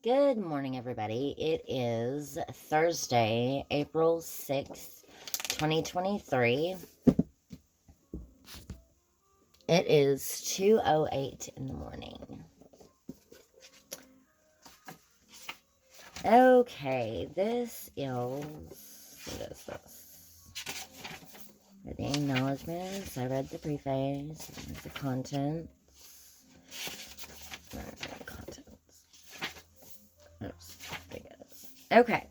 Good morning, everybody. It is Thursday, April 6th, 2023. It is 2:08 in the morning. Okay, this is... What is this? For the acknowledgements, I read the preface, the contents. Oops, there it is. Okay.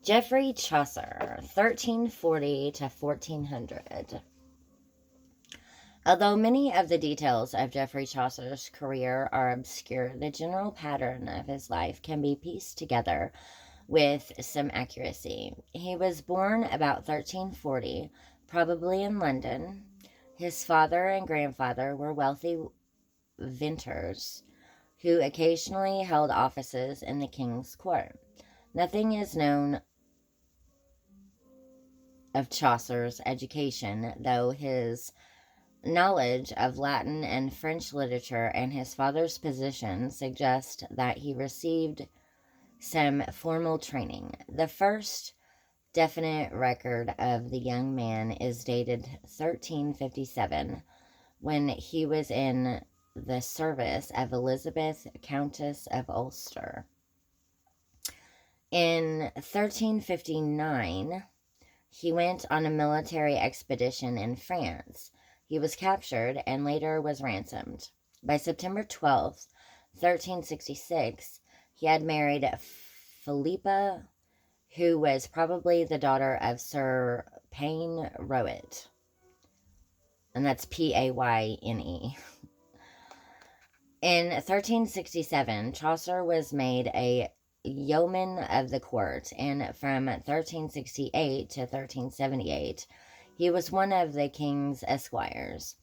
Geoffrey Chaucer, 1340 to 1400. Although many of the details of Geoffrey Chaucer's career are obscure, the general pattern of his life can be pieced together with some accuracy. He was born about 1340, probably in London. His father and grandfather were wealthy vintners who occasionally held offices in the king's court. Nothing is known of Chaucer's education, though his knowledge of Latin and French literature and his father's position suggest that he received some formal training. The first definite record of the young man is dated 1357, when he was in the service of Elizabeth, Countess of Ulster. In 1359, he went on a military expedition in France. He was captured and later was ransomed. By September 12th, 1366, he had married Philippa, who was probably the daughter of Sir Payne Rowett. And that's Payne. In 1367, Chaucer was made a yeoman of the court, and from 1368 to 1378, he was one of the king's esquires.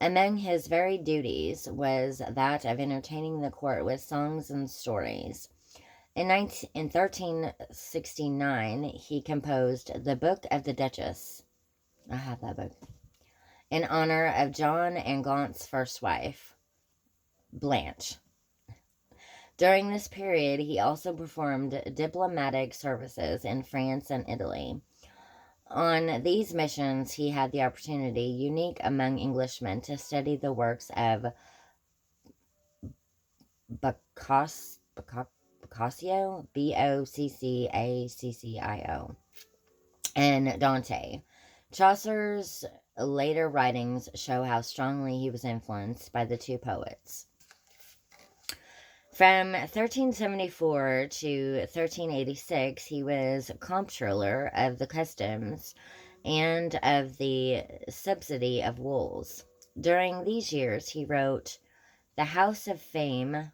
Among his varied duties was that of entertaining the court with songs and stories. In 1369, he composed the Book of the Duchess. I have that book. In honor of John and Gaunt's first wife, Blanche. During this period, he also performed diplomatic services in France and Italy. On these missions, he had the opportunity, unique among Englishmen, to study the works of Boccaccio, Boccaccio, and Dante. Chaucer's later writings show how strongly he was influenced by the two poets. From 1374 to 1386, he was comptroller of the customs and of the subsidy of wools. During these years, he wrote The House of Fame,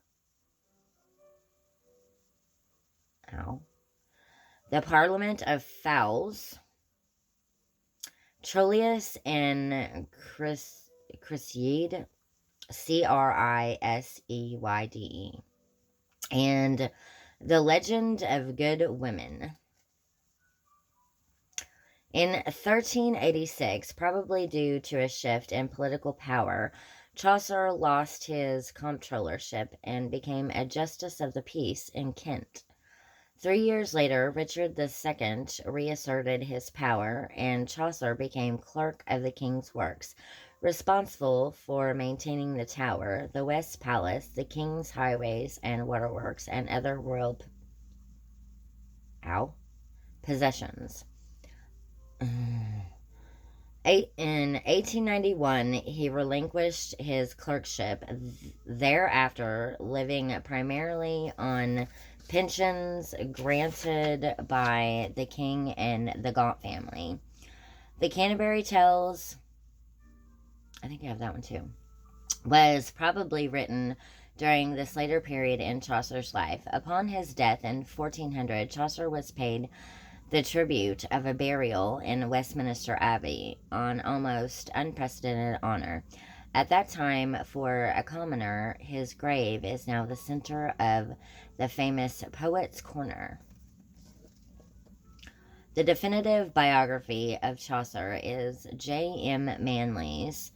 The Parliament of Fowls, Troilus and Criseyde, Criseyd, and The Legend of Good Women. In 1386, probably due to a shift in political power, Chaucer lost his comptrollership and became a justice of the peace in Kent. 3 years later, Richard II reasserted his power, and Chaucer became clerk of the king's works, responsible for maintaining the Tower, the West Palace, the king's highways and waterworks, and other royal possessions. In 1891, he relinquished his clerkship, thereafter living primarily on pensions granted by the king and the Gaunt family. The Canterbury Tales, I think I have that one too, was probably written during this later period in Chaucer's life. Upon his death in 1400, Chaucer was paid the tribute of a burial in Westminster Abbey on almost unprecedented honor. At that time, for a commoner, his grave is now the center of the famous Poets' Corner. The definitive biography of Chaucer is J.M. Manley's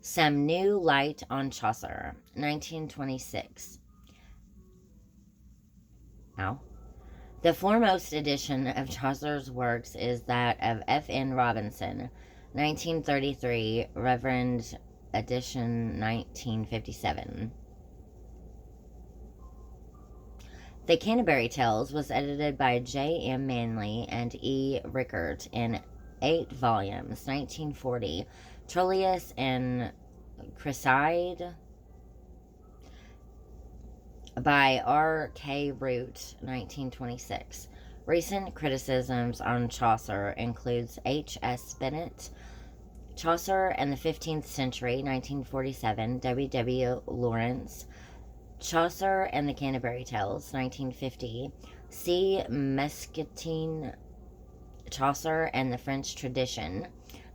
Some New Light on Chaucer, 1926. Ow. The foremost edition of Chaucer's works is that of F.N. Robinson, 1933, Reverend edition 1957. The Canterbury Tales was edited by J. M. Manley and E. Rickert in 8 volumes, 1940. Troilus and Chryside by R. K. Root, 1926. Recent criticisms on Chaucer includes H. S. Bennett, Chaucer and the 15th Century, 1947, W. W. Lawrence, Chaucer and the Canterbury Tales, 1950, C. Mesquetine, Chaucer and the French Tradition,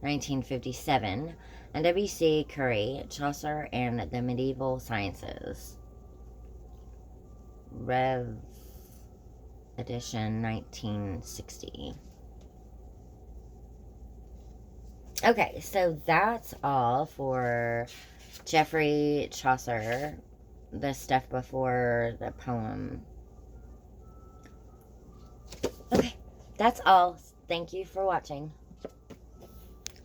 1957, and W. C. Curry, Chaucer and the Medieval Sciences, Rev. edition 1960. Okay, so that's all for Geoffrey Chaucer, the stuff before the poem. Okay, that's all. Thank you for watching.